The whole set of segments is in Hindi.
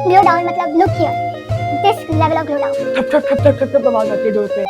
ग्लो डाउन मतलब look here this level of glow down. ठप ठप ठप ठप ठप ठप आवाज आती है डोर पे.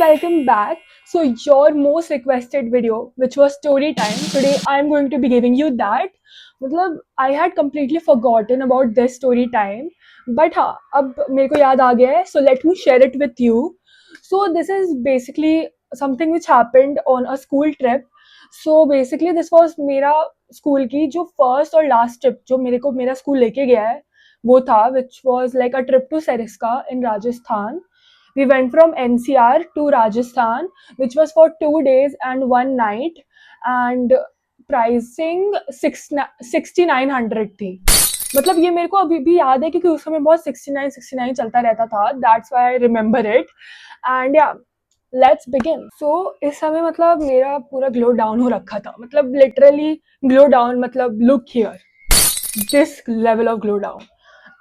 Welcome back. So your most requested video, which was story time. Today I'm going to be giving you that. मतलब I had completely forgotten about this story time, but हाँ अब मेरे को याद आ गया है. So let me share it with you. So this is basically something which happened on a school trip. So basically this was मेरा स्कूल की जो फर्स्ट और लास्ट ट्रिप जो मेरे को मेरा स्कूल लेके गया है वो था, which was like a trip to Seriska in Rajasthan. We went from NCR to Rajasthan, which was for 2 days and 1 night, and pricing 6900 थी. मतलब ये मेरे को अभी भी याद है क्योंकि उस समय बहुत 69 चलता रहता था. That's why I remember it. And या लेट्स बिगिन. सो इस समय मतलब मेरा पूरा ग्लो डाउन हो रखा था, मतलब लिटरली ग्लो डाउन मतलब look here this level of glow down.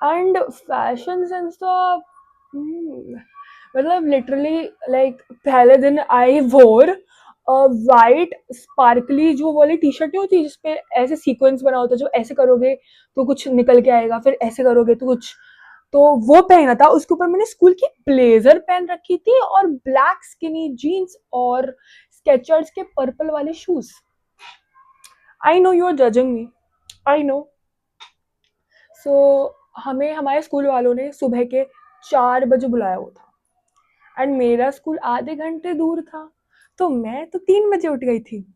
And fashion sense तो मतलब लिटरली लाइक पहले दिन आई वोर वाइट स्पार्कली जो वाली टी शर्ट नहीं होती जिसपे ऐसे सीक्वेंस बना होता है, जो ऐसे करोगे तो कुछ निकल के आएगा, फिर ऐसे करोगे तो कुछ, तो वो पहना था. उसके ऊपर मैंने स्कूल की ब्लेजर पहन रखी थी और ब्लैक स्किनी जीन्स और स्केचर्स के पर्पल वाले shoes. I know you are judging me, I know. So हमें हमारे स्कूल वालों ने सुबह के 4 बजे बुलाया हुआ था एंड मेरा स्कूल आधे घंटे दूर था, तो मैं तो 3 बजे उठ गई थी.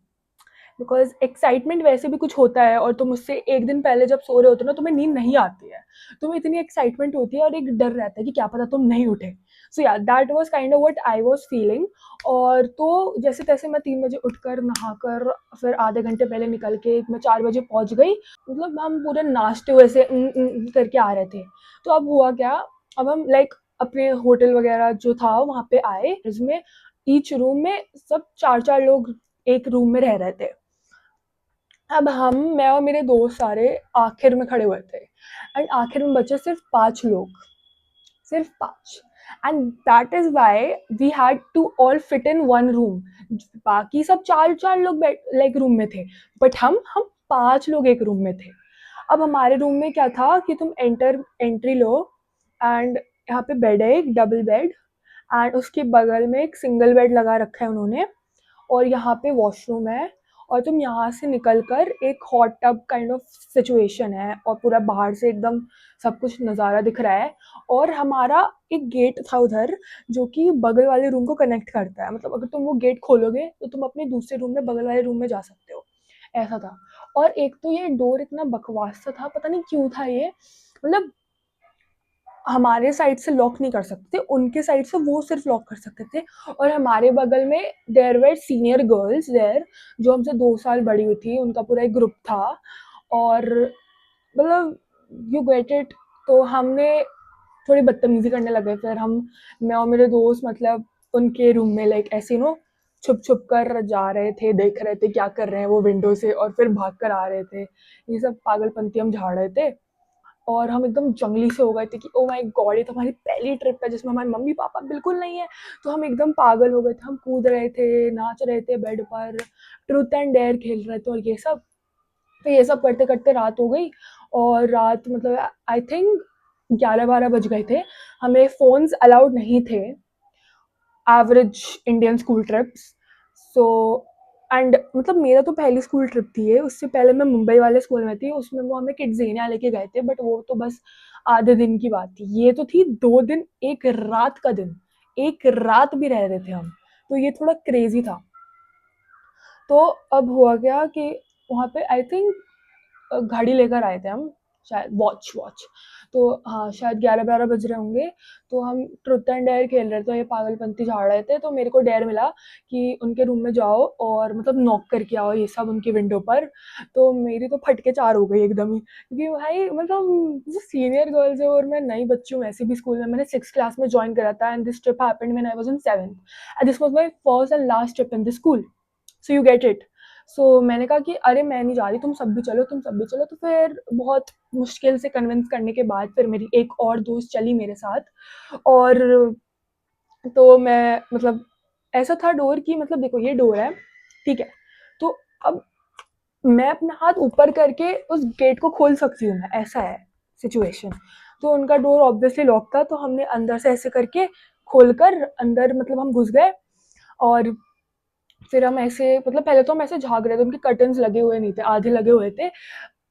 बिकॉज एक्साइटमेंट वैसे भी कुछ होता है और तुम उससे एक दिन पहले जब सो रहे होते हो ना तुम्हें नींद नहीं आती है, तुम्हें इतनी एक्साइटमेंट होती है और एक डर रहता है कि क्या पता तुम नहीं उठे. सो या that was kind of what I was feeling. और तो जैसे तैसे मैं 3 बजे उठकर नहाकर फिर आधे घंटे पहले निकल के मैं 4 बजे पहुंच गई. मतलब हम पूरे नाचते हुए से करके आ रहे थे. तो अब हुआ क्या, अब हम लाइक अपने होटल वगैरह जो था वहाँ पे आए, जिसमें ईच रूम में सब 4 लोग एक रूम में रह रहे थे. अब मैं और मेरे दोस्त सारे आखिर में खड़े हुए थे एंड आखिर में बचे सिर्फ 5 लोग, सिर्फ 5. And that is why we had to all fit in one room. बाकी सब 4 लोग लाइक रूम में थे, बट हम 5 लोग एक रूम में थे. अब हमारे रूम में क्या था कि तुम एंट्री लो एंड यहाँ पे बेड है, एक डबल बेड, एंड उसके बगल में एक सिंगल बेड लगा रखा है उन्होंने, और यहाँ पे वॉशरूम है, और तुम यहाँ से निकल कर एक hot tub kind of situation है और पूरा बाहर से एकदम सब कुछ नज़ारा दिख रहा है. और हमारा एक गेट था उधर जो कि बगल वाले रूम को कनेक्ट करता है, मतलब अगर तुम वो गेट खोलोगे तो तुम अपने दूसरे रूम में बगल वाले रूम में जा सकते हो, ऐसा था. और एक तो ये डोर इतना बकवास सा था, पता नहीं क्यों था ये, मतलब हमारे साइड से लॉक नहीं कर सकते थे, उनके साइड से वो सिर्फ लॉक कर सकते थे. और हमारे बगल में there were senior girls there जो हमसे 2 साल बड़ी हुई थी, उनका पूरा एक ग्रुप था. और मतलब यू गेट इट. तो हमने थोड़ी बदतमीजी करने लगे, फिर मैं और मेरे दोस्त मतलब उनके रूम में लाइक ऐसे नो छुप छुप कर जा रहे थे, देख रहे थे क्या कर रहे हैं वो विंडो से, और फिर भाग कर आ रहे थे. ये सब पागलपंती हम झाड़ रहे थे और हम एकदम जंगली से हो गए थे कि ओ माय गॉड ये तो हमारी पहली ट्रिप है जिसमें हमारे मम्मी पापा बिल्कुल नहीं है. तो हम एकदम पागल हो गए थे, हम कूद रहे थे, नाच रहे थे बेड पर, ट्रूथ एंड डेयर खेल रहे थे और ये सब. तो ये सब करते करते रात हो गई, और रात मतलब आई थिंक 11-12 बज गए थे. हमें फ़ोन्स अलाउड नहीं थे average Indian school trips. So and मतलब मेरा तो पहली स्कूल ट्रिप थी ये, उससे पहले मैं मुंबई वाले स्कूल में थी, उसमें वो हमें किड्ज़ेनिया लेके गए थे, बट वो तो बस आधे दिन की बात थी. ये तो थी 2 दिन 1 रात का दिन, 1 रात भी रह रहे थे हम, तो ये थोड़ा क्रेजी था. तो अब हुआ क्या कि वहाँ पे आई थिंक घड़ी लेकर आए थे हम, शायद वॉच वॉच. तो हाँ शायद 11-12 बज रहे होंगे. तो हम ट्रुथ एंड डेयर खेल रहे थे, तो ये पागलपंती झाड़ रहे थे, तो मेरे को डेयर मिला कि उनके रूम में जाओ और मतलब नॉक करके आओ ये सब उनकी विंडो पर. तो मेरी तो फटके 4 हो गई एकदम ही, क्योंकि भाई मतलब जो सीनियर गर्ल्स है और मैं नई बच्ची हूँ वैसे भी स्कूल में, मैंने 6th क्लास में ज्वाइन करा था and this trip happened when I was in 7th and this was my first and last trip in the school. So you get it. So मैंने कहा कि अरे मैं नहीं जा रही, तुम सब भी चलो, तुम सब भी चलो. तो फिर बहुत मुश्किल से कन्विंस करने के बाद फिर मेरी एक और दोस्त चली मेरे साथ. और तो मैं मतलब ऐसा था डोर की, मतलब देखो ये डोर है, ठीक है, तो अब मैं अपना हाथ ऊपर करके उस गेट को खोल सकती हूँ, मैं ऐसा है सिचुएशन। तो उनका डोर ऑब्वियसली लॉक था, तो हमने अंदर से ऐसे करके खोलकर अंदर मतलब हम घुस गए। और फिर हम ऐसे मतलब पहले तो हम ऐसे झाँक रहे थे, उनके कर्टन्स लगे हुए नहीं थे, आधे लगे हुए थे,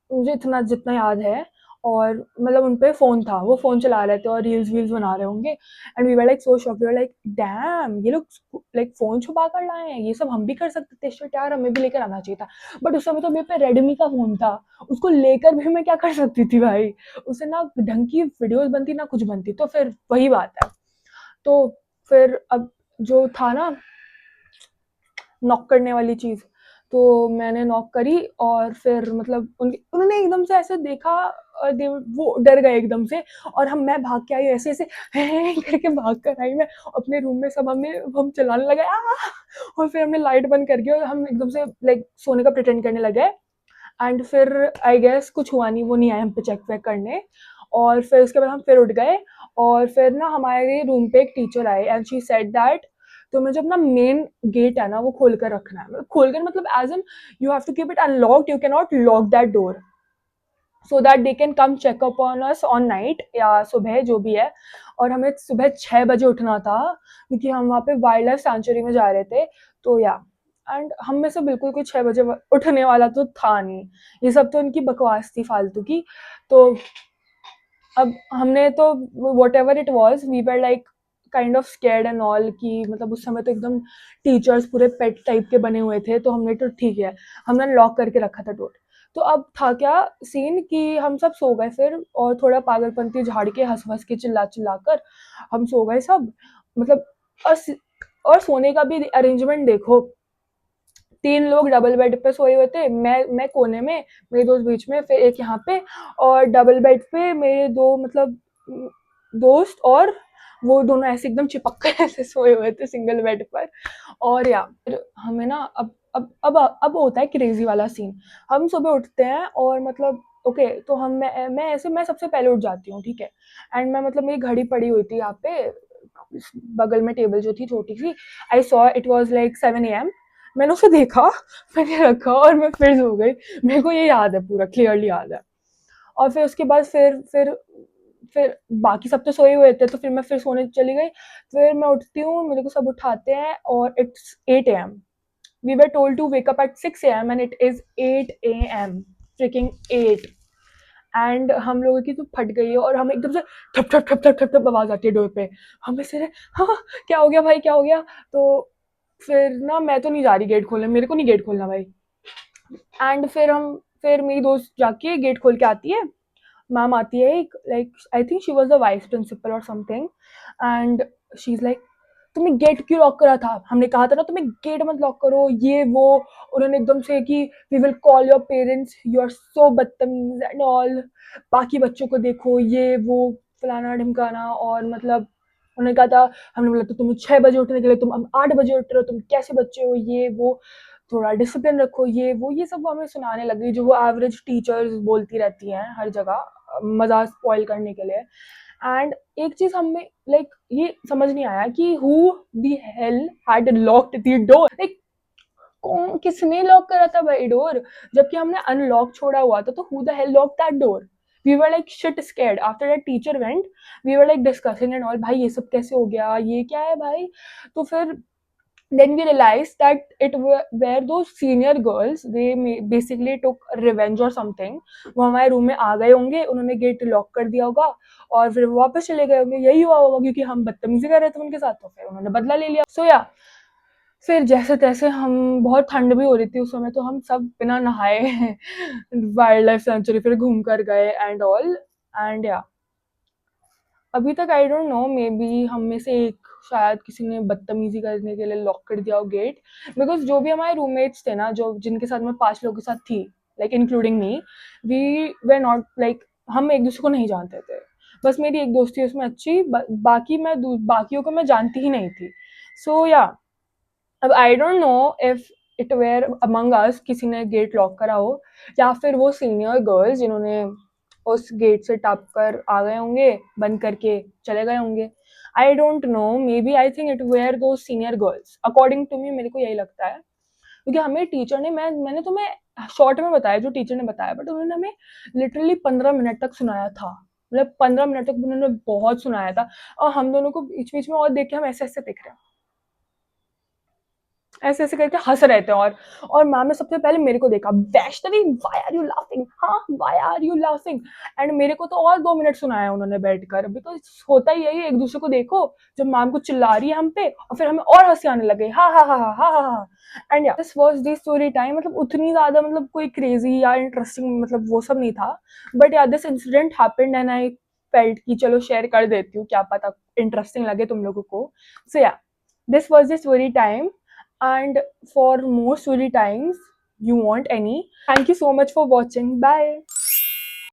मुझे इतना जितना याद है। और मतलब उन पे फ़ोन था, वो फ़ोन चला रहे थे और रील्स-वील्स बना रहे होंगे। And we were like so shocked, we were like damn! ये लोग लाइक फ़ोन छुपा कर लाए हैं, ये सब हम भी कर सकते थे, शिट यार हमें भी लेकर आना चाहिए था। बट उस समय तो मेरे पे रेडमी का फ़ोन था, उसको लेकर भी मैं क्या कर सकती थी भाई? उससे ना ढंग की वीडियोज़ बनती, ना कुछ बनती, तो फिर वही बात है। तो फिर अब जो था ना नॉक करने वाली चीज़, तो मैंने नॉक करी और फिर मतलब उन्होंने एकदम से ऐसे देखा और वो डर गए एकदम से। और मैं भाग के आई ऐसे-ऐसे हैं करके भाग कर आई मैं अपने रूम में, सब हम चिल्लाने लगे और फिर हमने लाइट बंद कर दी और हम एकदम से लाइक सोने का प्रिटेंड करने लगे। एंड फिर आई गेस कुछ हुआ नहीं, वो नहीं आए हम पे चेक वेक करने। और फिर उसके बाद हम फिर उठ गए और फिर ना हमारे रूम पे एक टीचर आए एंड शी सेड दैट तुम्हें जब ना मेन गेट है ना वो खोल कर रखना है, मतलब खोल कर मतलब as in you have to keep it unlocked, you can not lock that door so that they can come check up on us on night या सुबह जो भी है। और हमें सुबह 6 बजे उठना था क्योंकि हम वहाँ पे वाइल्ड लाइफ सेंचुरी में जा रहे थे। तो या एंड हम में से बिल्कुल कोई 6 बजे उठने वाला तो था नहीं, ये सब तो उनकी बकवास थी फालतू की। तो अब हमने तो whatever it was we were like kind of scared and all कि मतलब उस समय तो एकदम टीचर्स पूरे पेट टाइप के बने हुए थे, तो हमने तो ठीक है, हमने लॉक करके रखा था डोर। तो अब था क्या सीन कि हम सब सो गए फिर, और थोड़ा पागलपंती झाड़ के हंस हंस के चिल्ला चिल्ला कर हम सो गए सब, मतलब। और और सोने का भी अरेंजमेंट देखो, 3 लोग डबल बेड पे सोए हुए थे, मैं कोने में, मेरे दोस्त बीच में, फिर एक यहाँ पे। और डबल बेड पे मेरे दो मतलब दोस्त और वो दोनों ऐसे एकदम चिपक कर ऐसे सोए हुए थे सिंगल बेड पर। और या फिर हमें ना अब होता है क्रेजी वाला सीन। हम सुबह उठते हैं और मतलब ओके, तो मैं सबसे पहले उठ जाती हूँ, ठीक है। एंड मैं मतलब मेरी घड़ी पड़ी हुई थी यहाँ पे बगल में, टेबल जो थी छोटी सी। I saw it was like 7 AM। मैंने उसे देखा, मैंने रखा और मैं फिर सो गई। मेरे को ये याद है, पूरा क्लियरली याद है। और फिर उसके बाद फिर बाकी सब तो सोए हुए थे, तो फिर मैं फिर सोने चली गई। फिर मैं उठती हूँ, मेरे को सब उठाते हैं और it's 8 AM। We were told to wake up at 6 AM and it is 8 AM, freaking 8। And हम लोगों की तो फट गई है और हम एकदम से ठप ठप ठप ठप ठप ठप आवाज आती है डोर पे। हमें से हाँ क्या हो गया भाई, क्या हो गया? तो फिर ना मैं तो नहीं जा रही गेट खोलने, मेरे को नहीं गेट खोलना भाई। एंड फिर मेरी दोस्त जाके गेट खोल के आती है। मैम आती है एक, like I think she was the vice principal और something. And she is like तुमने गेट क्यों लॉक करा था? हमने कहा था ना तुम्हें गेट मत लॉक करो, ये वो। उन्होंने एकदम से कि we will call your parents, you are so बदतमीज एंड ऑल, बाकी बच्चों को देखो ये वो, फलाना ढिमकाना। और मतलब उन्होंने कहा था, हमने बोला तो तुम्हें 6 बजे उठने के लिए, तुम अब 8 बजे उठ रहे हो, तुम कैसे बच्चे हो, ये वो, थोड़ा डिसिप्लिन रखो, ये वो, ये सब वो हमें सुनाने लगी, जो वो एवरेज टीचर्स बोलती रहती हैं हर जगह मजाक स्पॉइल करने के लिए। एंड एक चीज हमें लाइक ये समझ नहीं आया कि who the hello had locked the door, like कौन, किसने लॉक करा था भाई डोर, जबकि हमने अनलॉक छोड़ा हुआ था। तो who the hell lock that door? We were like shit scared after that teacher went. We were like discussing and all, भाई ये सब कैसे हो गया, ये क्या है भाई? तो फिर then we realized that were those senior girls, they basically took revenge or something। वो हमारे रूम में आ गए होंगे, उन्होंने गेट लॉक कर दिया होगा और फिर वो वापस चले गए होंगे, यही हुआ होगा क्योंकि हम बदतमीजी कर रहे थे उनके साथ, तो फिर उन्होंने बदला ले लिया। सो या फिर जैसे तैसे हम, बहुत ठंड भी हो रही थी उस समय, तो हम सब बिना नहाए वाइल्ड लाइफ सेंचुरी फिर घूम कर गए एंड ऑल। एंड या अभी तक आई डोंट नो, मे बी हम में से एक शायद किसी ने बदतमीजी करने के लिए लॉक कर दिया हो गेट। बिकॉज जो भी हमारे रूममेट्स थे ना, जो जिनके साथ मैं 5 लोगों के साथ थी, like including me, we were not like, हम एक दूसरे को नहीं जानते थे। बस मेरी एक दोस्त थी उसमें अच्छी, बाकी बाकियों को मैं जानती ही नहीं थी। सो या अब I don't know if it were among us किसी ने गेट लॉक करा हो, या फिर वो सीनियर गर्ल्स जिन्होंने उस गेट से टप कर आ गए होंगे, बंद करके चले गए होंगे। I don't know, maybe I think it were दो senior girls, according to me, मेरे को यही लगता है। क्योंकि हमें टीचर ने मैंने तुम्हें शॉर्ट में बताया जो टीचर ने बताया, बट उन्होंने हमें लिटरली 15 मिनट तक सुनाया था। मतलब 15 मिनट तक उन्होंने बहुत सुनाया था, और हम दोनों को बीच बीच में और देख के हम ऐसे ऐसे देख रहे हैं, ऐसे ऐसे करके हंस रहे थे। और मैम ने सबसे पहले मेरे को देखा, Vaishnavi why are you laughing, हाँ why are you laughing. And मेरे को तो और 2 मिनट सुनाया उन्होंने बैठकर। बिकॉज होता ही है, एक दूसरे को देखो, जब मैम को चिल्ला रही है हम पे और फिर हमें और हंसी आने लगे, हा हा हा हा हा हा। एंड या this was the story time. मतलब उतनी ज्यादा मतलब कोई क्रेजी या इंटरेस्टिंग मतलब वो सब नहीं था, बट या this incident happened and I felt कि चलो शेयर कर देती हूँ, क्या पता इंटरेस्टिंग लगे तुम लोगों को। सो या, this was the story time. And for more story times you want any, thank you so much for watching. Bye.